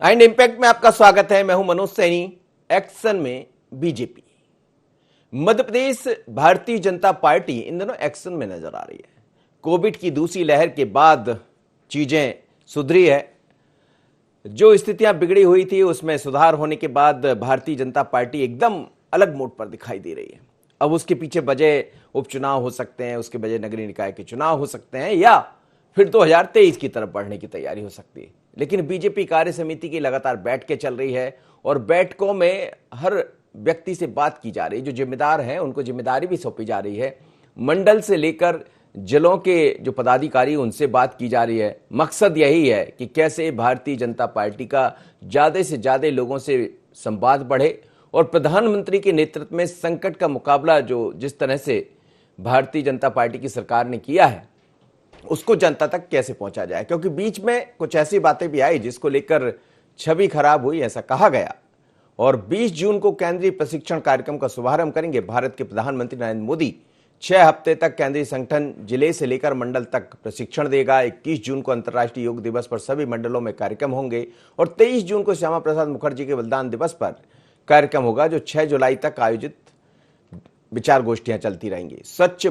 And impact में आपका स्वागत है। मैं हूं मनोज सैनी। एक्शन में बीजेपी, मध्य प्रदेश भारतीय जनता पार्टी इन दिनों एक्शन में नजर आ रही है। कोविड की दूसरी लहर के बाद चीजें सुधरी है। जो स्थितियां बिगड़ी हुई थी उसमें सुधार होने के बाद भारतीय जनता पार्टी एकदम अलग मोड पर दिखाई दे रही है। अब उसके पीछे वजह उपचुनाव हो सकते हैं, उसके वजह नगरीय निकाय के चुनाव हो सकते हैं, या फिर 2023 की तरफ बढ़ने की तैयारी हो सकती है। लेकिन बीजेपी कार्य समिति की लगातार बैठकें चल रही है और बैठकों में हर व्यक्ति से बात की जा रही है। जो जिम्मेदार हैं उनको जिम्मेदारी भी सौंपी जा रही है। मंडल से लेकर जिलों के जो पदाधिकारी उनसे बात की जा रही है। मकसद यही है कि कैसे भारतीय जनता पार्टी का ज्यादा से ज्यादा लोगों से संवाद बढ़े और प्रधानमंत्री के नेतृत्व में संकट का मुकाबला जो जिस तरह से भारतीय जनता पार्टी की सरकार ने किया है उसको जनता तक कैसे पहुंचा जाए। क्योंकि बीच में कुछ ऐसी बातें भी आई जिसको लेकर छवि खराब हुई, ऐसा कहा गया। और 20 जून को केंद्रीय प्रशिक्षण कार्यक्रम का शुभारंभ करेंगे भारत के प्रधानमंत्री नरेंद्र मोदी। 6 हफ्ते तक केंद्रीय संगठन जिले से लेकर मंडल तक प्रशिक्षण देगा। 21 जून को अंतर्राष्ट्रीय योग दिवस पर सभी मंडलों में कार्यक्रम होंगे और 23 जून को श्यामा प्रसाद मुखर्जी के बलिदान दिवस पर कार्यक्रम होगा, जो 6 जुलाई तक आयोजित विचार गोष्ठियां चलती रहेंगी। स्वच्छ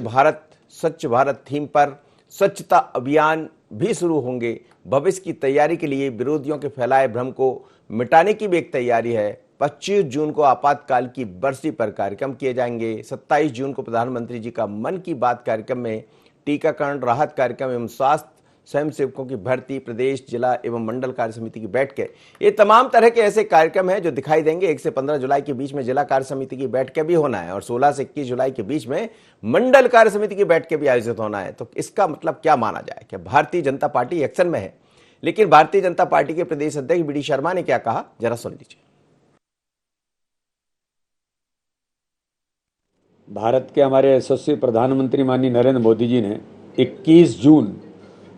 भारत थीम पर स्वच्छता अभियान भी शुरू होंगे। भविष्य की तैयारी के लिए विरोधियों के फैलाए भ्रम को मिटाने की भी एक तैयारी है। 25 जून को आपातकाल की बरसी पर कार्यक्रम किए जाएंगे। 27 जून को प्रधानमंत्री जी का मन की बात कार्यक्रम में टीकाकरण, राहत कार्यक्रम एवं स्वास्थ्य स्वयंसेवकों की भर्ती, प्रदेश, जिला एवं मंडल कार्य समिति की बैठकें, ये तमाम तरह के ऐसे कार्यक्रम हैं जो दिखाई देंगे। 1 से 15 जुलाई के बीच में जिला कार्य समिति की बैठकें भी होना है और 16 से 21 जुलाई के बीच में मंडल कार्य समिति की बैठकें भी आयोजित होना है। तो इसका मतलब क्या माना जाए कि भारतीय जनता पार्टी एक्शन में है। लेकिन भारतीय जनता पार्टी के प्रदेश अध्यक्ष बी.डी. शर्मा ने क्या कहा, जरा सुन लीजिए। भारत के हमारे यशस्वी प्रधानमंत्री माननीय नरेंद्र मोदी जी ने 21 जून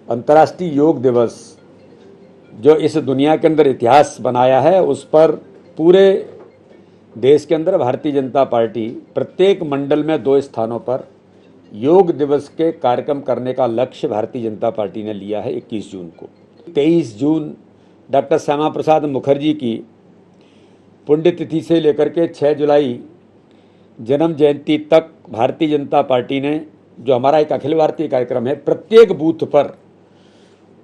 अंतर्राष्ट्रीय योग दिवस जो इस दुनिया के अंदर इतिहास बनाया है, उस पर पूरे देश के अंदर भारतीय जनता पार्टी प्रत्येक मंडल में 2 स्थानों पर योग दिवस के कार्यक्रम करने का लक्ष्य भारतीय जनता पार्टी ने लिया है। 21 जून को, 23 जून डॉक्टर श्यामा प्रसाद मुखर्जी की पुण्यतिथि से लेकर के 6 जुलाई जन्म जयंती तक भारतीय जनता पार्टी ने जो हमारा एक अखिल भारतीय कार्यक्रम है, प्रत्येक बूथ पर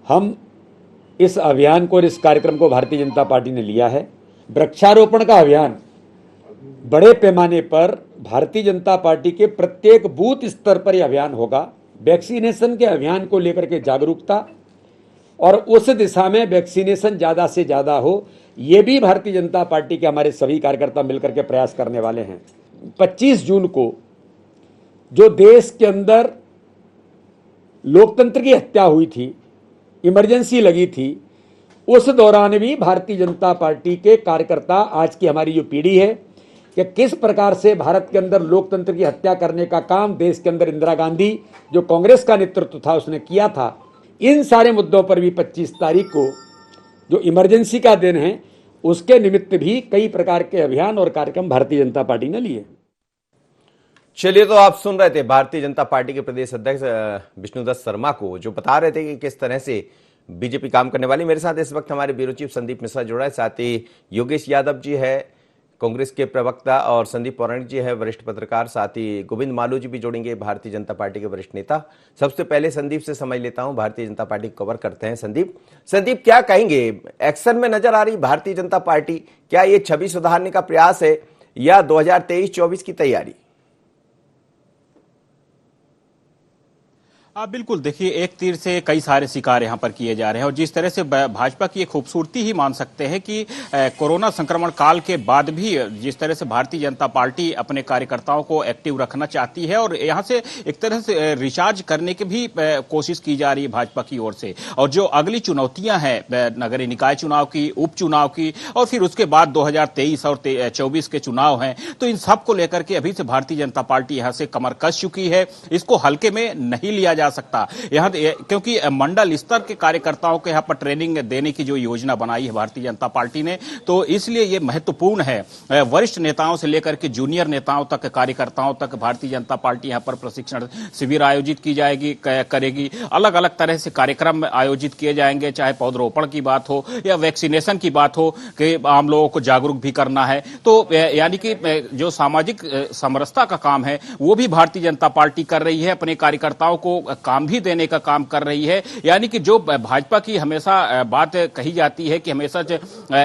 हम इस अभियान को और इस कार्यक्रम को भारतीय जनता पार्टी ने लिया है। वृक्षारोपण का अभियान बड़े पैमाने पर भारतीय जनता पार्टी के प्रत्येक बूथ स्तर पर यह अभियान होगा। वैक्सीनेशन के अभियान को लेकर के जागरूकता और उस दिशा में वैक्सीनेशन ज़्यादा से ज़्यादा हो, ये भी भारतीय जनता पार्टी के हमारे सभी कार्यकर्ता मिलकर के प्रयास करने वाले हैं। 25 जून को जो देश के अंदर लोकतंत्र की हत्या हुई थी, इमरजेंसी लगी थी, उस दौरान भी भारतीय जनता पार्टी के कार्यकर्ता, आज की हमारी जो पीढ़ी है, कि किस प्रकार से भारत के अंदर लोकतंत्र की हत्या करने का काम देश के अंदर इंदिरा गांधी जो कांग्रेस का नेतृत्व था उसने किया था। इन सारे मुद्दों पर भी 25 तारीख को जो इमरजेंसी का दिन है उसके निमित्त भी कई प्रकार के अभियान और कार्यक्रम भारतीय जनता पार्टी ने लिए। चलिए, तो आप सुन रहे थे भारतीय जनता पार्टी के प्रदेश अध्यक्ष विष्णुदत्त शर्मा को, जो बता रहे थे कि किस तरह से बीजेपी काम करने वाली। मेरे साथ इस वक्त हमारे ब्यूरो चीफ संदीप मिश्रा जुड़ा है, साथ ही योगेश यादव जी है कांग्रेस के प्रवक्ता और संदीप पौराणिक जी है वरिष्ठ पत्रकार, साथ ही गोविंद मालू जी भी जोड़ेंगे, भारतीय जनता पार्टी के वरिष्ठ नेता। सबसे पहले संदीप से समझ लेता हूं, भारतीय जनता पार्टी को कवर करते हैं। संदीप क्या कहेंगे, एक्शन में नजर आ रही भारतीय जनता पार्टी, क्या ये छवि सुधारने का प्रयास है या 2023-24 की तैयारी? बिल्कुल, देखिए, एक तीर से कई सारे शिकार यहाँ पर किए जा रहे हैं और जिस तरह से भाजपा की एक खूबसूरती ही मान सकते हैं कि कोरोना संक्रमण काल के बाद भी जिस तरह से भारतीय जनता पार्टी अपने कार्यकर्ताओं को एक्टिव रखना चाहती है और यहाँ से एक तरह से रिचार्ज करने की भी कोशिश की जा रही है भाजपा की ओर से। और जो अगली चुनौतियां हैं नगरीय निकाय चुनाव की, उपचुनाव की और फिर उसके बाद 2023 और 24 के चुनाव हैं, तो इन सब को लेकर के अभी से भारतीय जनता पार्टी यहाँ से कमर कस चुकी है। इसको हल्के में नहीं लिया जा सकता यहाँ, क्योंकि मंडल स्तर के कार्यकर्ताओं को यहाँ पर ट्रेनिंग देने की जो योजना बनाई है भारतीय जनता पार्टी ने, तो इसलिए ये महत्वपूर्ण है। वरिष्ठ नेताओं से लेकर के जूनियर नेताओं तक, कार्यकर्ताओं तक भारतीय जनता पार्टी यहाँ पर प्रशिक्षण शिविर आयोजित की जाएगी, करेगी। अलग अलग तरह से कार्यक्रम आयोजित किए जाएंगे, चाहे पौधरोपण की बात हो या वैक्सीनेशन की बात हो कि आम लोगों को जागरूक भी करना है। तो यानी कि जो सामाजिक समरसता का काम है वो भी भारतीय जनता पार्टी कर रही है, अपने कार्यकर्ताओं को काम भी देने का काम कर रही है। यानी कि जो भाजपा की हमेशा बात कही जाती है कि हमेशा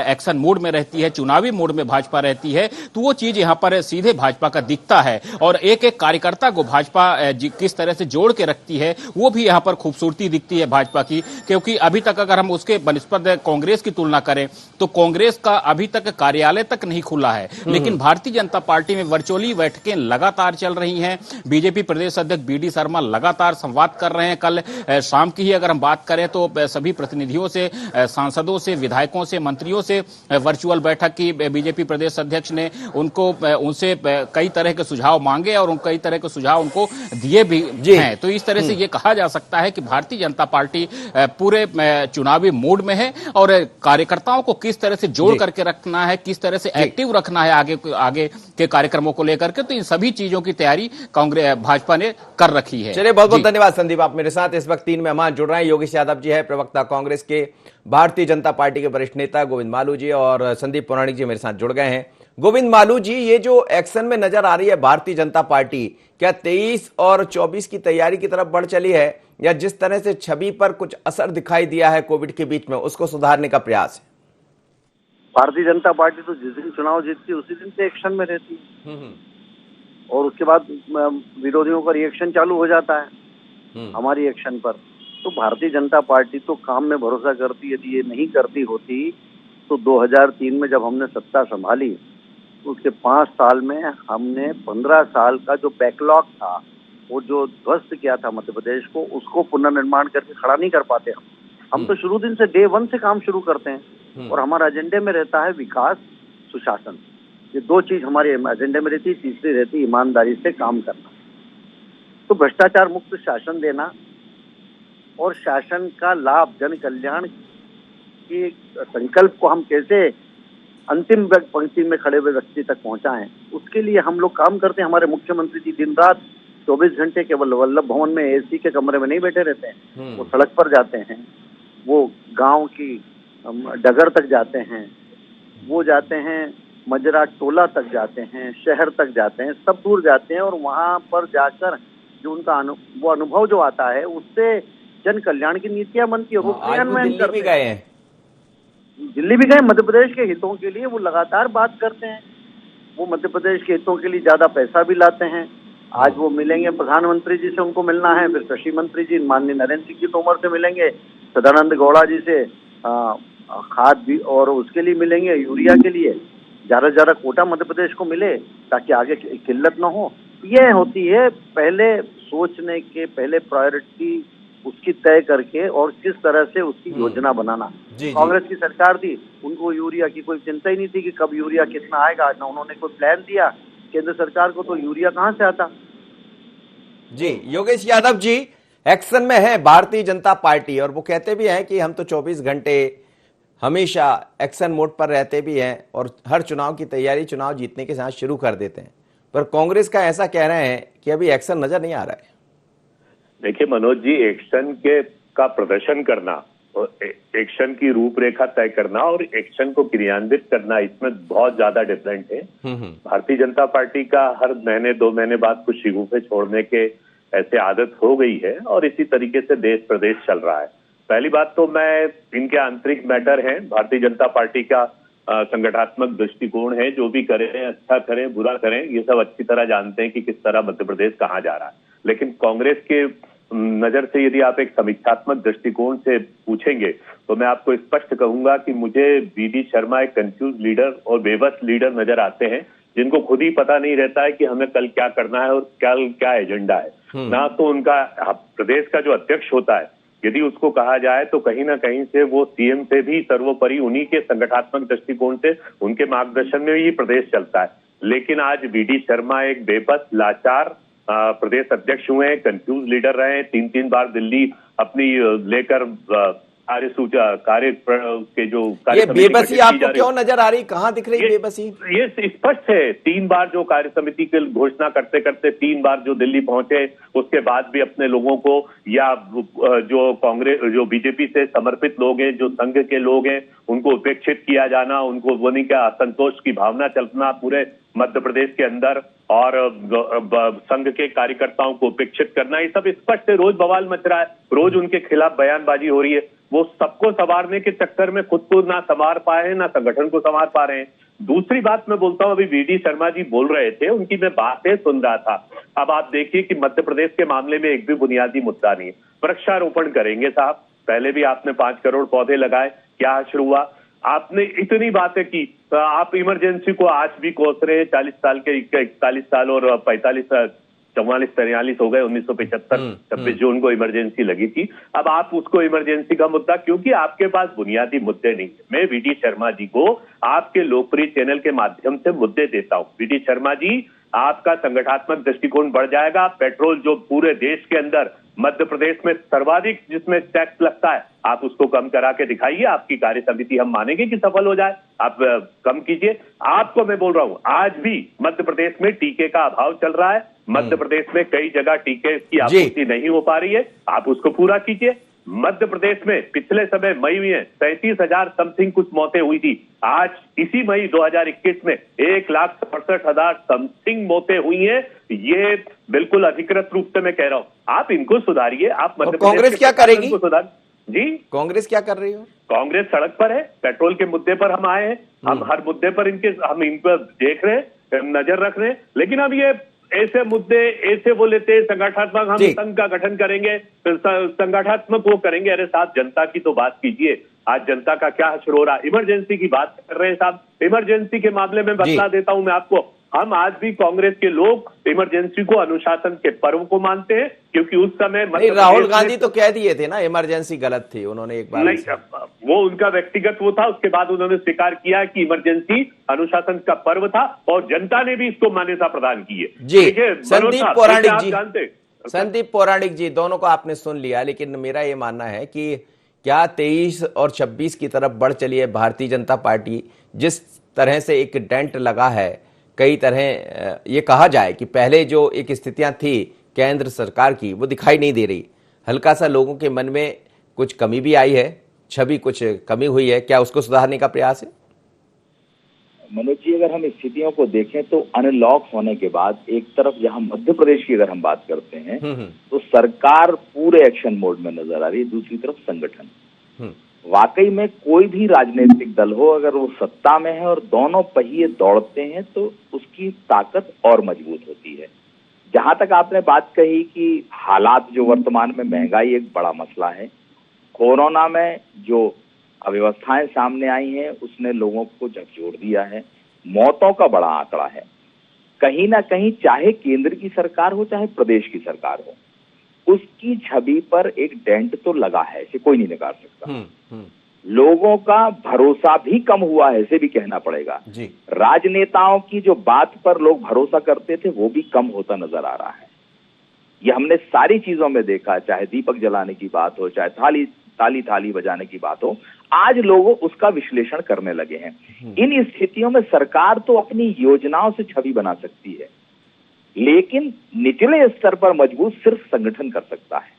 एक्शन मोड में रहती है, चुनावी मोड में भाजपा रहती है, तो वो चीज यहाँ पर सीधे भाजपा का दिखता है। और एक एक कार्यकर्ता को भाजपा किस तरह से जोड़ के रखती है वो भी यहाँ पर खूबसूरती दिखती है भाजपा की। क्योंकि अभी तक अगर हम उसके बनिस्बत कांग्रेस की तुलना करें तो कांग्रेस का अभी तक कार्यालय तक नहीं खुला है, लेकिन भारतीय जनता पार्टी में वर्चुअली बैठकें लगातार चल रही हैं। बीजेपी प्रदेश अध्यक्ष बीडी शर्मा लगातार संवाद कर रहे हैं। कल शाम की ही अगर हम बात करें तो सभी प्रतिनिधियों से, सांसदों से, विधायकों से, मंत्रियों से वर्चुअल बैठक की बीजेपी प्रदेश अध्यक्ष ने। उनसे कई तरह के सुझाव मांगे और कई तरह के सुझाव उनको दिए भी हैं। तो इस तरह से ये कहा जा सकता है कि भारतीय जनता पार्टी पूरे चुनावी मोड में है और कार्यकर्ताओं को किस तरह से जोड़ करके रखना है, किस तरह से एक्टिव रखना है आगे के कार्यक्रमों को लेकर के, तो इन सभी चीजों की तैयारी कांग्रेस भाजपा ने कर रखी है। चलिए, बहुत बहुत धन्यवाद संदीप। आप मेरे साथ इस वक्त 3 मेहमान जुड़ रहे हैं। योगेश यादव जी है, प्रवक्ता कांग्रेस के, भारतीय जनता पार्टी के वरिष्ठ नेता गोविंद मालू जी, और संदीप पौराणिक जी मेरे साथ जुड़ गए हैं। गोविंद मालू जी, ये जो एक्शन में नजर आ रही है भारतीय जनता पार्टी, क्या 23 और 24 की तैयारी की तरफ बढ़ चली है, या जिस तरह से छवि पर कुछ असर दिखाई दिया है कोविड के बीच में, उसको सुधारने का प्रयास है? भारतीय जनता पार्टी तो जिस दिन चुनाव जीतती है उसी दिन से एक्शन में रहती है, और उसके बाद विरोधियों का रिएक्शन चालू हो जाता है हमारी एक्शन पर। तो भारतीय जनता पार्टी तो काम में भरोसा करती है। यदि ये नहीं करती होती तो 2003 में जब हमने सत्ता संभाली, उसके 5 साल में हमने 15 साल का जो बैकलॉग था, वो जो ध्वस्त किया था मध्य प्रदेश को, उसको पुनर्निर्माण करके खड़ा नहीं कर पाते हम तो शुरू दिन से डे 1 से काम शुरू करते हैं, और हमारा एजेंडे में रहता है विकास, सुशासन। ये 2 चीज हमारे एजेंडे में रहती है। तीसरी रहती ईमानदारी से काम करना। तो भ्रष्टाचार मुक्त शासन देना और शासन का लाभ, जन कल्याण के संकल्प को हम कैसे अंतिम पंक्ति में खड़े हुए व्यक्ति तक पहुंचाएं, उसके लिए हम लोग काम करते हैं। हमारे मुख्यमंत्री जी दिन रात 24 घंटे केवल वल्लभ भवन में एसी के कमरे में नहीं बैठे रहते हैं, वो सड़क पर जाते हैं, वो गांव की डगर तक जाते हैं, वो जाते हैं मजरा टोला तक जाते हैं, शहर तक जाते हैं, सब दूर जाते हैं, और वहां पर जाकर जो उनका वो अनुभव जो आता है, उससे जन कल्याण की नीतियां बनती है। वो क्रियान्वयन करते भी गए हैं, दिल्ली भी गए, मध्य प्रदेश के हितों के लिए वो लगातार बात करते हैं। वो मध्य प्रदेश के हितों के लिए ज्यादा पैसा भी लाते हैं। आज वो मिलेंगे प्रधानमंत्री जी से, उनको मिलना है, फिर कृषि मंत्री जी माननीय नरेंद्र सिंह जी तोमर से मिलेंगे, सदानंद गौड़ा जी से खाद भी, और उसके लिए मिलेंगे यूरिया के लिए। ज्यादा से ज्यादा कोटा मध्य प्रदेश को मिले ताकि आगे किल्लत न हो। ये होती है पहले सोचने के, पहले प्रायोरिटी उसकी तय करके और किस तरह से उसकी योजना बनाना। कांग्रेस की सरकार थी, उनको यूरिया की कोई चिंता ही नहीं थी कि कब यूरिया कितना आएगा, ना उन्होंने कोई प्लान दिया। केंद्र सरकार को तो यूरिया कहां से आता। जी योगेश यादव जी, एक्शन में है भारतीय जनता पार्टी, और वो कहते भी हैं कि हम तो 24 घंटे हमेशा एक्शन मोड पर रहते भी हैं और हर चुनाव की तैयारी चुनाव जीतने के साथ शुरू कर देते हैं। पर कांग्रेस का ऐसा कह रहे हैं कि अभी एक्शन नजर नहीं आ रहा है। देखिए मनोज जी, एक्शन का प्रदर्शन करना और एक्शन की रूपरेखा तय करना और एक्शन को क्रियान्वित करना, इसमें बहुत ज्यादा डिफरेंट है। भारतीय जनता पार्टी का हर महीने 2 महीने बाद कुछ शिगुफे छोड़ने के ऐसे आदत हो गई है, और इसी तरीके से देश प्रदेश चल रहा है। पहली बात तो मैं, इनके आंतरिक मैटर है, भारतीय जनता पार्टी का संगठनात्मक दृष्टिकोण है। जो भी करें, अच्छा करें बुरा करें, ये सब अच्छी तरह जानते हैं कि किस तरह मध्य प्रदेश कहाँ जा रहा है। लेकिन कांग्रेस के नजर से यदि आप एक समीक्षात्मक दृष्टिकोण से पूछेंगे तो मैं आपको स्पष्ट कहूंगा कि मुझे बीडी शर्मा एक कंफ्यूज लीडर और बेबस लीडर नजर आते हैं, जिनको खुद ही पता नहीं रहता है कि हमें कल क्या करना है और क्या एजेंडा है। ना तो उनका प्रदेश का जो अध्यक्ष होता है, यदि उसको कहा जाए तो कहीं ना कहीं से वो सीएम से भी सर्वोपरि उन्हीं के संगठनात्मक दृष्टिकोण से, उनके मार्गदर्शन में ही प्रदेश चलता है। लेकिन आज बीडी शर्मा एक बेबस, लाचार प्रदेश अध्यक्ष हुए, कंफ्यूज लीडर रहे, 3-3 बार दिल्ली अपनी लेकर कार्य के जो ये बेबसी आपको क्यों नजर आ रही, कहां दिख रही बेबसी? ये स्पष्ट है। 3 बार जो कार्य समिति की घोषणा करते करते 3 बार जो दिल्ली पहुंचे, उसके बाद भी अपने लोगों को या जो कांग्रेस जो बीजेपी से समर्पित लोग हैं, जो संघ के लोग हैं, उनको उपेक्षित किया जाना, उनको वही का असंतोष की भावना चलना पूरे मध्य प्रदेश के अंदर, और संघ के कार्यकर्ताओं को उपेक्षित करना, ये सब स्पष्ट है। रोज बवाल मच रहा है, रोज उनके खिलाफ बयानबाजी हो रही है। वो सबको संवारने के चक्कर में खुद को ना संवार पाए हैं, ना संगठन को संवार पा रहे हैं। दूसरी बात मैं बोलता हूं, अभी वीडी शर्मा जी बोल रहे थे, उनकी मैं बातें सुन रहा था। अब आप देखिए कि मध्य प्रदेश के मामले में एक भी बुनियादी मुद्दा नहीं है। वृक्षारोपण करेंगे साहब, पहले भी आपने 5 करोड़ पौधे लगाए, क्या हश्र हुआ? आपने इतनी बातें की, आप इमरजेंसी को आज भी कोस रहे हैं। 40 साल के 41 साल और 44 43 हो गए। 1975 26 जून को इमरजेंसी लगी थी। अब आप उसको इमरजेंसी का मुद्दा, क्योंकि आपके पास बुनियादी मुद्दे नहीं है। मैं वीडी शर्मा जी को आपके लोकप्रिय चैनल के माध्यम से मुद्दे देता हूं। वीडी शर्मा जी, आपका संगठनात्मक दृष्टिकोण बढ़ जाएगा। पेट्रोल जो पूरे देश के अंदर मध्य प्रदेश में सर्वाधिक जिसमें टैक्स लगता है, आप उसको कम करा के दिखाइए। आपकी कार्य समिति हम मानेंगे कि सफल हो जाए, आप कम कीजिए। आपको मैं बोल रहा हूं, आज भी मध्य प्रदेश में टीके का अभाव चल रहा है। मध्य प्रदेश में कई जगह टीके की आपूर्ति नहीं हो पा रही है, आप उसको पूरा कीजिए। मध्य प्रदेश में पिछले समय मई में 37,000 समथिंग कुछ मौतें हुई थी। आज इसी मई 2021 में 1,67,000 समथिंग मौतें हुई हैं। ये बिल्कुल अधिकृत रूप से मैं कह रहा हूं, आप इनको सुधारिए। आप मध्य कांग्रेस क्या करेगी? जी, कांग्रेस क्या कर रही हो? कांग्रेस सड़क पर है। पेट्रोल के मुद्दे पर हम आए हैं, हम हर मुद्दे पर हम इन पर देख रहे हैं, नजर रख रहे हैं। लेकिन अब ये ऐसे मुद्दे ऐसे वो लेते हैं, संगठनात्मक हम संघ का गठन करेंगे, संगठनात्मक वो करेंगे। अरे साहब, जनता की तो बात कीजिए। आज जनता का क्या हश्र हो रहा है? इमरजेंसी की बात कर रहे हैं साहब। इमरजेंसी के मामले में बता देता हूं मैं आपको, हम आज भी कांग्रेस के लोग इमरजेंसी को अनुशासन के पर्व को मानते हैं, क्योंकि उस समय राहुल गांधी तो कह दिए थे ना इमरजेंसी गलत थी, उन्होंने एक बार नहीं, वो उनका व्यक्तिगत वो था। उसके बाद उन्होंने स्वीकार किया कि इमरजेंसी अनुशासन का पर्व था, और जनता ने भी इसको मान्यता प्रदान की है। जी, संदीप पौराणिक जी, दोनों को आपने सुन लिया, लेकिन मेरा ये मानना है कि क्या 23 और 26 की तरफ बढ़ चली है भारतीय जनता पार्टी? जिस तरह से एक डेंट लगा है, कई तरह ये कहा जाए कि पहले जो एक स्थितियां थी केंद्र सरकार की, वो दिखाई नहीं दे रही। हल्का सा लोगों के मन में कुछ कमी भी आई है, छवि कुछ कमी हुई है, क्या उसको सुधारने का प्रयास है? मनोज जी, अगर हम स्थितियों को देखें तो अनलॉक होने के बाद एक तरफ जहां मध्य प्रदेश की अगर हम बात करते हैं तो सरकार पूरे एक्शन मोड में नजर आ रही है, दूसरी तरफ संगठन। वाकई में कोई भी राजनीतिक दल हो, अगर वो सत्ता में है और दोनों पहिए दौड़ते हैं तो उसकी ताकत और मजबूत होती है। जहां तक आपने बात कही कि हालात जो वर्तमान में, महंगाई एक बड़ा मसला है, कोरोना में जो अव्यवस्थाएं सामने आई हैं उसने लोगों को झकझोर दिया है, मौतों का बड़ा आंकड़ा है। कहीं ना कहीं चाहे केंद्र की सरकार हो चाहे प्रदेश की सरकार हो, उसकी छवि पर एक डेंट तो लगा है, इसे कोई नहीं नकार सकता। लोगों का भरोसा भी कम हुआ है, इसे भी कहना पड़ेगा जी। राजनेताओं की जो बात पर लोग भरोसा करते थे वो भी कम होता नजर आ रहा है। ये हमने सारी चीजों में देखा, चाहे दीपक जलाने की बात हो, चाहे ताली बजाने की बात हो, आज लोग उसका विश्लेषण करने लगे हैं। इन स्थितियों में सरकार तो अपनी योजनाओं से छवि बना सकती है, लेकिन निचले स्तर पर मजबूत सिर्फ संगठन कर सकता है।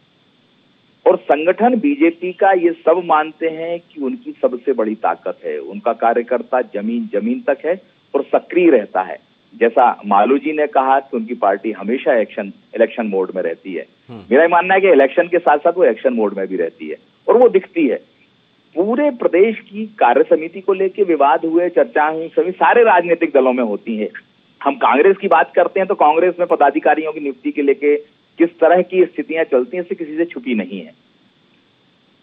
और संगठन, बीजेपी का, ये सब मानते हैं कि उनकी सबसे बड़ी ताकत है, उनका कार्यकर्ता जमीन तक है और सक्रिय रहता है। जैसा मालू जी ने कहा कि उनकी पार्टी हमेशा इलेक्शन मोड में रहती है, मेरा मानना है कि इलेक्शन के साथ साथ वो एक्शन मोड में भी रहती है और वो दिखती है। पूरे प्रदेश की कार्य समिति को लेकर विवाद हुए, चर्चाएं हुई, सभी सारे राजनीतिक दलों में होती है। हम कांग्रेस की बात करते हैं तो कांग्रेस में पदाधिकारियों की नियुक्ति के लेके किस तरह की स्थितियां चलती हैं, इससे किसी से छुपी नहीं है।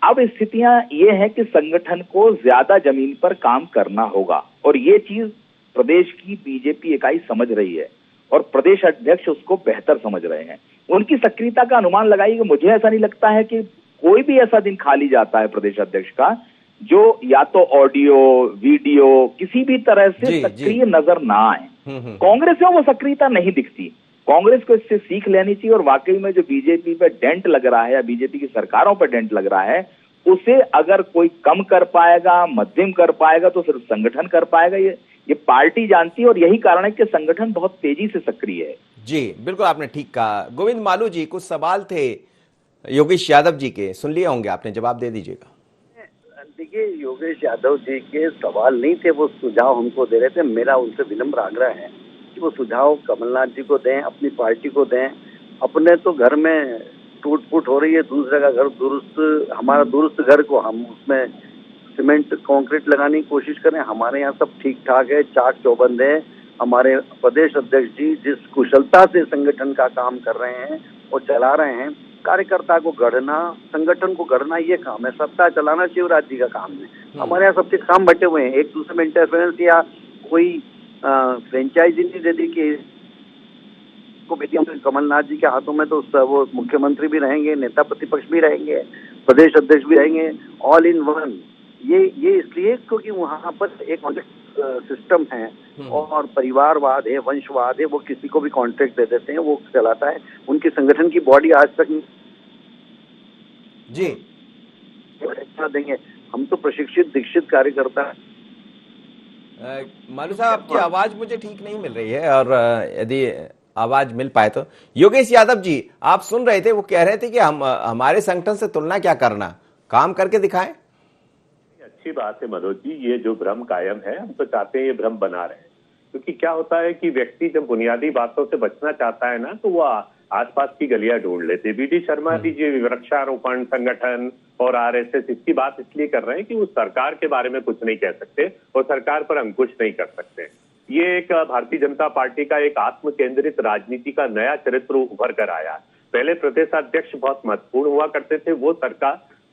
अब स्थितियां ये है कि संगठन को ज्यादा जमीन पर काम करना होगा और ये चीज प्रदेश की बीजेपी इकाई समझ रही है और प्रदेश अध्यक्ष उसको बेहतर समझ रहे हैं। उनकी सक्रियता का अनुमान लगाइए। मुझे ऐसा नहीं लगता है कि कोई भी ऐसा दिन खाली जाता है प्रदेश अध्यक्ष का जो या तो ऑडियो वीडियो किसी भी तरह से सक्रिय नजर ना आए। कांग्रेस में वो सक्रियता नहीं दिखती। कांग्रेस को इससे सीख लेनी चाहिए और वाकई में जो बीजेपी पे डेंट लग रहा है या बीजेपी की सरकारों पर डेंट लग रहा है, उसे अगर कोई कम कर पाएगा, मध्यम कर पाएगा, तो सिर्फ संगठन कर पाएगा। ये पार्टी जानती है और यही कारण है कि संगठन बहुत तेजी से सक्रिय है। जी बिल्कुल, आपने ठीक कहा। गोविंद मालू जी, कुछ सवाल थे योगेश यादव जी के, सुन लिए होंगे आपने, जवाब दे दीजिएगा। देखिए, योगेश यादव जी के सवाल नहीं थे, वो सुझाव हमको दे रहे थे। मेरा उनसे विनम्र आग्रह है कि वो सुझाव कमलनाथ जी को दें, अपनी पार्टी को दें। अपने तो घर में टूट फूट हो रही है, दूसरे का घर दुरुस्त, हमारा दुरुस्त घर को हम उसमें सीमेंट कंक्रीट लगाने की कोशिश करें। हमारे यहाँ सब ठीक ठाक है, चाक चौबंद है। हमारे प्रदेश अध्यक्ष जी जिस कुशलता से संगठन का काम कर रहे हैं और चला रहे हैं, कार्यकर्ता को गढ़ना, संगठन को गढ़ना, ये काम है। सत्ता चलाना शिवराज जी का काम है। हमारे यहाँ सबके काम बटे हुए हैं। एक दूसरे में इंटरफेरेंस या कोई फ्रेंचाइजी नहीं दे दी कि को बेटियों में कमलनाथ जी के हाथों में तो वो मुख्यमंत्री भी रहेंगे, नेता प्रतिपक्ष भी रहेंगे, प्रदेश अध्यक्ष भी रहेंगे, ऑल इन वन। ये इसलिए क्योंकि वहाँ पर एक सिस्टम है और परिवारवाद है, वंशवाद है। वो किसी को भी कॉन्ट्रैक्ट दे देते हैं, वो चलाता है। उनकी संगठन की बॉडी आज तक जी देंगे। हम तो प्रशिक्षित दीक्षित कार्यकर्ता है। मालू साहब, आपकी आवाज मुझे ठीक नहीं मिल रही है, और यदि आवाज मिल पाए तो। योगेश यादव जी, आप सुन रहे थे, वो कह रहे थे कि हमारे संगठन से तुलना क्या करना, काम करके दिखाएं। अच्छी बात है मनोज जी, ये जो भ्रम कायम है, हम तो चाहते हैं ये भ्रम बना रहे हैं। क्योंकि क्या होता है कि व्यक्ति जब बुनियादी बातों से बचना चाहता है ना, तो वो आसपास की गलियां ढूंढ लेते। बीडी शर्मा जी जी वृक्षारोपण संगठन और आरएसएस, इसकी बात इसलिए कर रहे हैं कि वो सरकार के बारे में कुछ नहीं कह सकते और सरकार पर अंकुश नहीं कर सकते। ये एक भारतीय जनता पार्टी का एक आत्म केंद्रित राजनीति का नया चरित्र उभर कर आया। पहले प्रदेशाध्यक्ष बहुत महत्वपूर्ण हुआ करते थे, वो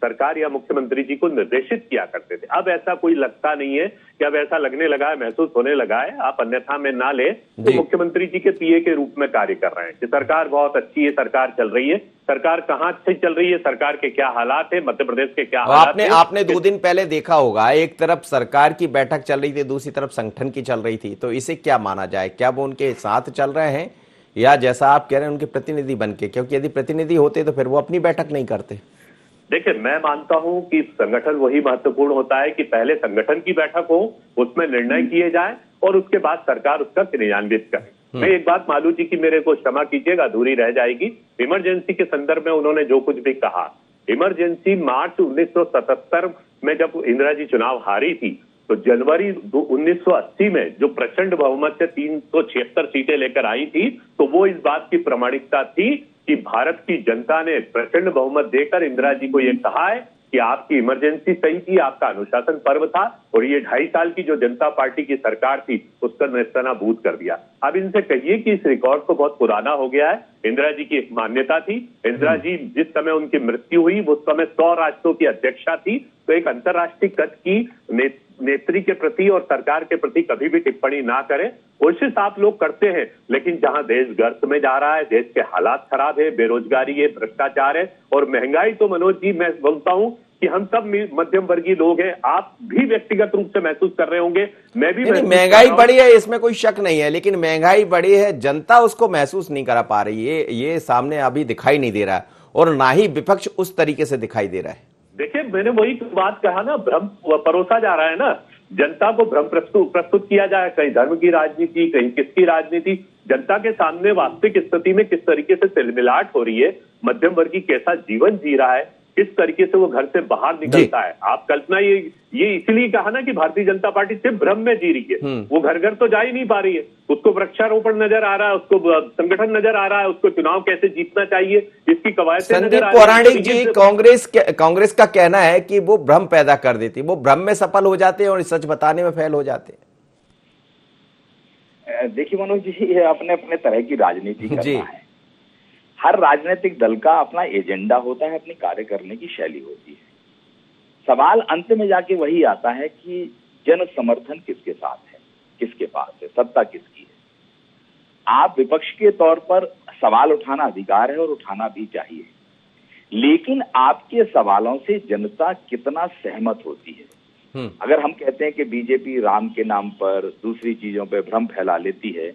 सरकार या मुख्यमंत्री जी को निर्देशित किया करते थे। अब ऐसा कोई लगता नहीं है कि अब ऐसा लगने लगा है, महसूस होने लगा है, आप अन्यथा में ना ले, तो मुख्यमंत्री जी के पीए के रूप में कार्य कर रहे हैं कि सरकार बहुत अच्छी है, सरकार चल रही है। सरकार कहाँ अच्छी चल रही है, सरकार के क्या हालात है, मध्य प्रदेश के क्या हालात है। आपने 2 दिन पहले देखा होगा, एक तरफ सरकार की बैठक चल रही थी, दूसरी तरफ संगठन की चल रही थी। तो इसे क्या माना जाए? क्या वो उनके साथ चल रहे हैं या जैसा आप कह रहे हैं उनके प्रतिनिधि बनके? क्योंकि यदि प्रतिनिधि होते तो फिर वो अपनी बैठक नहीं करते। देखिए, मैं मानता हूं कि संगठन वही महत्वपूर्ण होता है कि पहले संगठन की बैठक हो, उसमें निर्णय किए जाए और उसके बाद सरकार उसका क्रियान्वित करे। मैं एक बात मालू जी की, मेरे को क्षमा कीजिएगा, अधूरी रह जाएगी। इमरजेंसी के संदर्भ में उन्होंने जो कुछ भी कहा, इमरजेंसी मार्च 1977 में जब इंदिरा जी चुनाव हारी थी, तो जनवरी 1980 में जो प्रचंड बहुमत से 376 सीटें लेकर आई थी, तो वो इस बात की प्रामाणिकता थी कि भारत की जनता ने प्रचंड बहुमत देकर इंदिरा जी को यह कहा है कि आपकी इमरजेंसी सही थी, आपका अनुशासन पर्व था, और ये 2.5 साल की जो जनता पार्टी की सरकार थी उसका नेस्तनाबूद कर दिया। अब इनसे कहिए कि इस रिकॉर्ड को बहुत पुराना हो गया है। इंदिरा जी की एक मान्यता थी, इंदिरा जी जिस समय उनकी मृत्यु हुई उस समय 100 राष्ट्रों की अध्यक्षा थी, तो एक अंतर्राष्ट्रीय कद की नेत्री के प्रति और सरकार के प्रति कभी भी टिप्पणी ना करें। कोशिश आप लोग करते हैं, लेकिन जहां देश गर्त में जा रहा है, देश के हालात खराब है, बेरोजगारी है, भ्रष्टाचार है और महंगाई, तो मनोज जी मैं बोलता हूं कि हम सब मध्यम वर्गीय लोग हैं, आप भी व्यक्तिगत रूप से महसूस कर रहे होंगे, मैं भी। महंगाई बढ़ी है, इसमें कोई शक नहीं है, लेकिन महंगाई बढ़ी है, जनता उसको महसूस नहीं करा पा रही है। ये सामने अभी दिखाई नहीं दे रहा है और ना ही विपक्ष उस तरीके से दिखाई दे रहा है। देखिए, मैंने वही बात कहा ना, भ्रम परोसा जा रहा है ना, जनता को भ्रम प्रस्तुत किया जाए, कहीं धर्म की राजनीति, कहीं किसकी राजनीति। जनता के सामने वास्तविक स्थिति में किस तरीके से तिलमिलाट हो रही है, मध्यम वर्गीय कैसा जीवन जी रहा है, किस तरीके से वो घर से बाहर निकलता है। आप कल्पना, ये इसलिए कहा ना कि भारतीय जनता पार्टी सिर्फ भ्रम में जी रही है, वो घर घर तो जा ही नहीं पा रही है। उसको वृक्षारोपण नजर आ रहा है, उसको संगठन नजर आ रहा है, उसको चुनाव कैसे जीतना चाहिए इसकी कवायदें नजर आ रही है। पौराणिक जी, कांग्रेस का कहना है कि वो भ्रम पैदा कर देती, वो भ्रम में सफल हो जाते हैं और सच बताने में फेल हो जाते हैं। देखिए मनोज जी, ये अपने अपने तरह की राजनीति करना है। हर राजनीतिक दल का अपना एजेंडा होता है, अपनी कार्य करने की शैली होती है। सवाल अंत में जाके वही आता है कि जन समर्थन किसके साथ है, किसके पास है, सत्ता किसकी है। आप विपक्ष के तौर पर सवाल उठाना अधिकार है और उठाना भी चाहिए, लेकिन आपके सवालों से जनता कितना सहमत होती है। अगर हम कहते हैं कि बीजेपी राम के नाम पर दूसरी चीजों पर भ्रम फैला लेती है,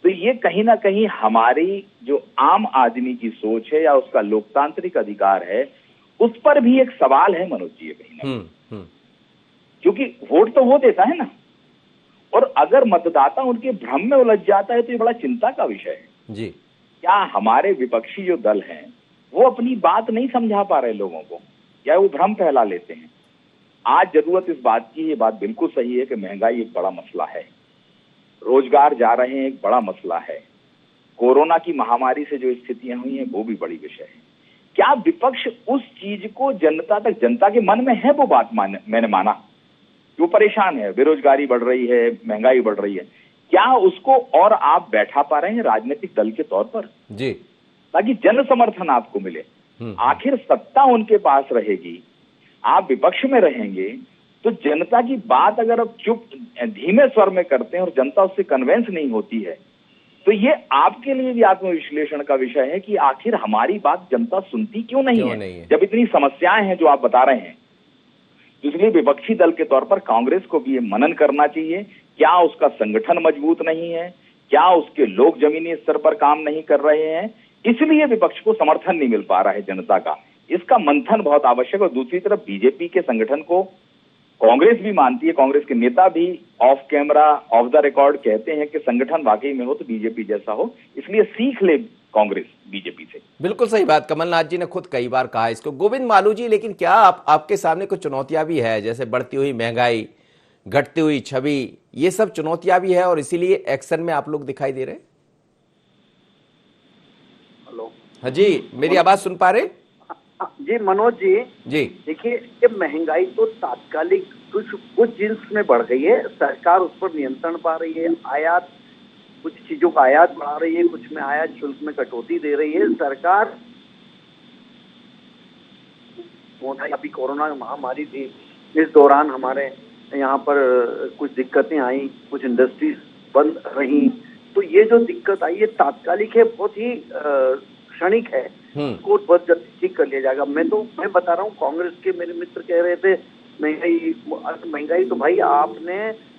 तो ये कहीं ना कहीं हमारी जो आम आदमी की सोच है या उसका लोकतांत्रिक अधिकार है, उस पर भी एक सवाल है मनोज जी, कहीं ना कहीं। क्योंकि वोट तो वो देता है ना, और अगर मतदाता उनके भ्रम में उलझ जाता है तो ये बड़ा चिंता का विषय है जी। क्या हमारे विपक्षी जो दल हैं वो अपनी बात नहीं समझा पा रहे लोगों को, या वो भ्रम फैला लेते हैं? आज जरूरत इस बात की, ये बात बिल्कुल सही है कि महंगाई एक बड़ा मसला है, रोजगार जा रहे हैं एक बड़ा मसला है, कोरोना की महामारी से जो स्थितियां हुई हैं वो भी बड़ी विषय है। क्या विपक्ष उस चीज को जनता तक, जनता के मन में है वो बात, मैंने माना वो परेशान है, बेरोजगारी बढ़ रही है, महंगाई बढ़ रही है, क्या उसको और आप बैठा पा रहे हैं राजनीतिक दल के तौर पर जी, ताकि जन समर्थन आपको मिले? आखिर सत्ता उनके पास रहेगी, आप विपक्ष में रहेंगे, तो जनता की बात अगर आप चुप धीमे स्वर में करते हैं और जनता उससे कन्वेंस नहीं होती है, तो ये आपके लिए भी आत्मविश्लेषण का विषय है कि आखिर हमारी बात जनता सुनती क्यों नहीं है जब इतनी समस्याएं हैं जो आप बता रहे हैं। इसलिए विपक्षी दल के तौर पर कांग्रेस को भी ये मनन करना चाहिए, क्या उसका संगठन मजबूत नहीं है, क्या उसके लोग जमीनी स्तर पर काम नहीं कर रहे हैं, इसलिए विपक्ष को समर्थन नहीं मिल पा रहा है जनता का। इसका मंथन बहुत आवश्यक है। और दूसरी तरफ बीजेपी के संगठन को कांग्रेस भी मानती है, कांग्रेस के नेता भी of camera, of the record कहते हैं कि संगठन वाकई में हो तो बीजेपी जैसा हो, इसलिए सीख ले कांग्रेस बीजेपी से। बिल्कुल सही बात, कमलनाथ जी ने खुद कई बार कहा इसको। गोविंद मालू जी, लेकिन क्या आपके सामने कुछ चुनौतियां भी है, जैसे बढ़ती हुई महंगाई, घटती हुई छवि, ये सब चुनौतियां भी है और इसीलिए एक्शन में आप लोग दिखाई दे रहे हैं? हेलो, हाँ जी, मेरी आवाज सुन पा रहे? जी मनोज जी, जी देखिए ये महंगाई तो तात्कालिक कुछ जिन्स में बढ़ गई है, सरकार उस पर नियंत्रण पा रही है, आयात, कुछ चीजों का आयात बढ़ा रही है, कुछ में आयात शुल्क में कटौती दे रही है सरकार। अभी कोरोना महामारी थी, इस दौरान हमारे यहाँ पर कुछ दिक्कतें आई, कुछ इंडस्ट्रीज बंद रही, तो ये जो दिक्कत आई है तात्कालिक है, बहुत ही क्षणिक है, को बहुत जल्दी ठीक कर लिया जाएगा। मैं बता रहा हूँ, कांग्रेस के मेरे मित्र कह रहे थे महंगाई तो भाई आपने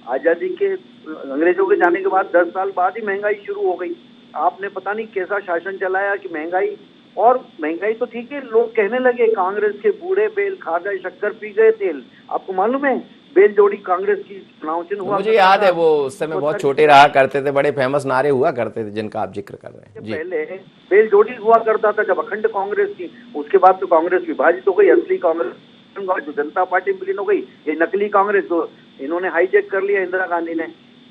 आजादी के, अंग्रेजों के जाने के बाद 10 साल बाद ही महंगाई शुरू हो गई। आपने पता नहीं कैसा शासन चलाया कि महंगाई, और महंगाई तो ठीक है, लोग कहने लगे कांग्रेस के बूढ़े बेल खा गए, शक्कर पी गए तेल। आपको मालूम है बेल जोड़ी कांग्रेस की चुनाव चिन्ह हुआ? मुझे याद है, वो उस समय बहुत छोटे रहा करते थे, बड़े फेमस नारे हुआ करते थे जिनका आप जिक्र कर रहे हैं। पहले बेल जोड़ी हुआ करता था जब अखंड कांग्रेस थी, उसके बाद तो कांग्रेस विभाजित हो गई, असली कांग्रेस जो जनता पार्टी विलीन हो गई, ये नकली कांग्रेस जो इन्होंने हाईजैक कर लिया इंदिरा गांधी ने।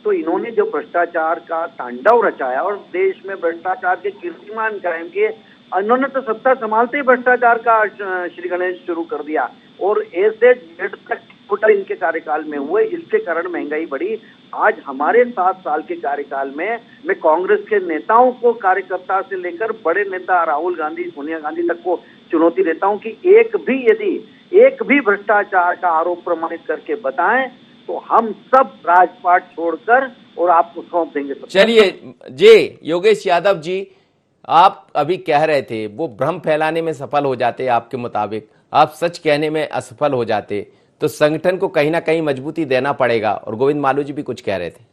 तो इन्होंने जो भ्रष्टाचार का तांडव रचाया और देश में भ्रष्टाचार के कीर्तिमान कायम किए, इन्होंने तो सत्ता संभालते ही भ्रष्टाचार का श्री गणेश शुरू कर दिया, और ऐसे जेड तक इनके कार्यकाल में हुए, इसके कारण महंगाई बढ़ी। आज हमारे 7 साल के कार्यकाल में मैं कांग्रेस के नेताओं को, कार्यकर्ता से लेकर बड़े नेता राहुल गांधी, सोनिया गांधी तक को चुनौती देता हूं कि एक भी भ्रष्टाचार का आरोप प्रमाणित करके बताएं तो हम सब राजपाट छोड़कर और आपको सौंप देंगे। चलिए जी, योगेश यादव जी, आप अभी कह रहे थे वो भ्रम फैलाने में सफल हो जाते, आपके मुताबिक आप सच कहने में असफल हो जाते, तो संगठन को कहीं ना कहीं मजबूती देना पड़ेगा। और गोविंद मालू जी भी कुछ कह रहे थे।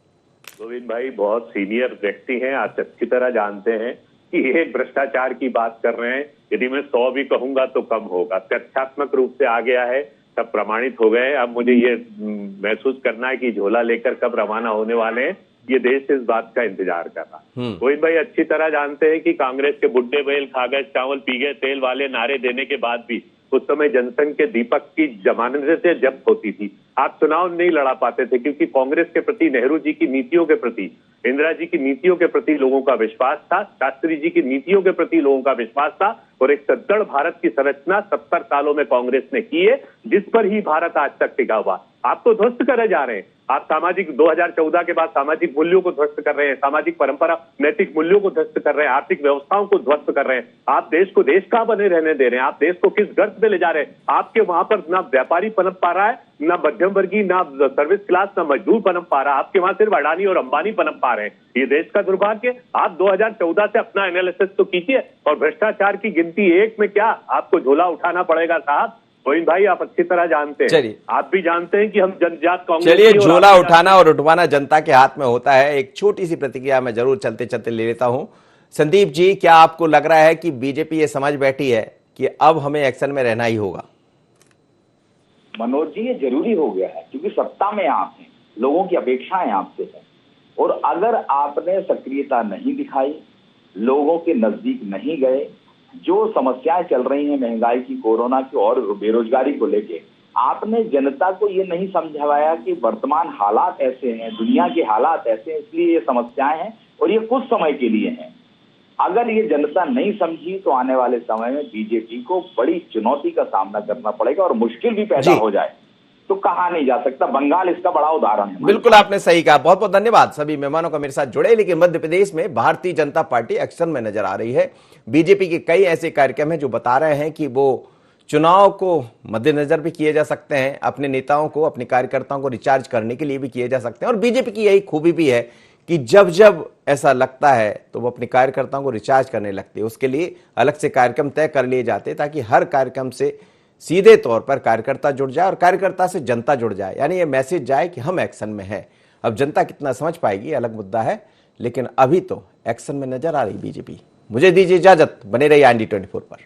गोविंद भाई बहुत सीनियर व्यक्ति हैं, आप अच्छी तरह जानते हैं कि ये भ्रष्टाचार की बात कर रहे हैं। यदि मैं 100 भी कहूंगा तो कम होगा, तथ्यात्मक रूप से आ गया है, सब प्रमाणित हो गए। अब मुझे ये महसूस करना है कि झोला लेकर कब रवाना होने वाले हैं, ये देश इस बात का इंतजार कर रहा। गोविंद भाई अच्छी तरह जानते हैं कि कांग्रेस के बुड्ढे बैल खा गए चावल पी गए तेल वाले नारे देने के बाद भी उस समय जनसंघ के दीपक की जमानत से जब्त होती थी। आप चुनाव नहीं लड़ा पाते थे क्योंकि कांग्रेस के प्रति, नेहरू जी की नीतियों के प्रति, इंदिरा जी की नीतियों के प्रति लोगों का विश्वास था, शास्त्री जी की नीतियों के प्रति लोगों का विश्वास था, और एक सदृढ़ भारत की संरचना 70 सालों में कांग्रेस ने की है, जिस पर ही भारत आज तक टिका हुआ। आप तो ध्वस्त करे जा रहे हैं। आप सामाजिक 2014 के बाद सामाजिक मूल्यों को ध्वस्त कर रहे हैं, सामाजिक परंपरा, नैतिक मूल्यों को ध्वस्त कर रहे हैं, आर्थिक व्यवस्थाओं को ध्वस्त कर रहे हैं। आप देश को देश कहां बने रहने दे रहे हैं? आप देश को किस गर्त में ले जा रहे हैं? आपके वहां पर ना व्यापारी पनप पा रहा है, ना मध्यम वर्गीय, ना सर्विस क्लास, ना मजदूर पनप पा रहा है। आपके वहां सिर्फ अडानी और अंबानी पनप पा रहे हैं। ये देश का दुर्भाग्य। आप 2014 से अपना एनालिसिस तो कीजिए, और भ्रष्टाचार की गिनती 1 में क्या आपको झोला उठाना पड़ेगा साहब। गोविंद भाई आप अच्छी तरह जानते हैं, चलिए। आप भी जानते हैं कि हम जनजात कांग्रेस चलिए, की और झोला आप भी उठाना और उठवाना जनता के हाथ में होता है। एक छोटी सी प्रतिक्रिया मैं जरूर चलते चलते ले लेता हूं। संदीप जी, क्या आपको लग रहा है कि बीजेपी ये समझ बैठी है कि अब हमें एक्शन में रहना ही होगा? मनोज जी, ये जरूरी हो गया है क्योंकि सत्ता में आप हैं, लोगों की अपेक्षाएं आपसे हैं, और अगर आपने सक्रियता नहीं दिखाई, लोगों के नजदीक नहीं गए, जो समस्याएं चल रही हैं महंगाई की, कोरोना की और बेरोजगारी को लेके, आपने जनता को ये नहीं समझाया कि वर्तमान हालात ऐसे हैं, दुनिया के हालात ऐसे हैं, इसलिए ये समस्याएं हैं और ये कुछ समय के लिए हैं। अगर ये जनता नहीं समझी तो आने वाले समय में बीजेपी को बड़ी चुनौती का सामना करना पड़ेगा और मुश्किल भी पैदा हो जाए तो कहा नहीं जा सकता। बंगाल इसका बड़ा उदाहरण है। बिल्कुल, आपने सही कहा। बहुत बहुत धन्यवाद सभी मेहमानों का मेरे साथ जुड़े। लेकिन मध्य प्रदेश में भारतीय जनता पार्टी एक्शन में नजर आ रही है। बीजेपी के कई ऐसे कार्यक्रम हैं जो बता रहे हैं कि वो चुनाव को मद्देनजर भी किए जा सकते हैं, अपने नेताओं को, अपने कार्यकर्ताओं को रिचार्ज करने के लिए भी किए जा सकते हैं। और बीजेपी की यही खूबी भी है कि जब जब ऐसा लगता है तो वो अपने कार्यकर्ताओं को रिचार्ज करने लगते हैं। उसके लिए अलग से कार्यक्रम तय कर लिए जाते हैं ताकि हर कार्यक्रम से सीधे तौर पर कार्यकर्ता जुड़ जाए और कार्यकर्ता से जनता जुड़ जाए, यानी ये मैसेज जाए कि हम एक्शन में हैं। अब जनता कितना समझ पाएगी अलग मुद्दा है, लेकिन अभी तो एक्शन में नजर आ रही बीजेपी। मुझे दीजिए इजाजत, बने रहिए IND 24 पर।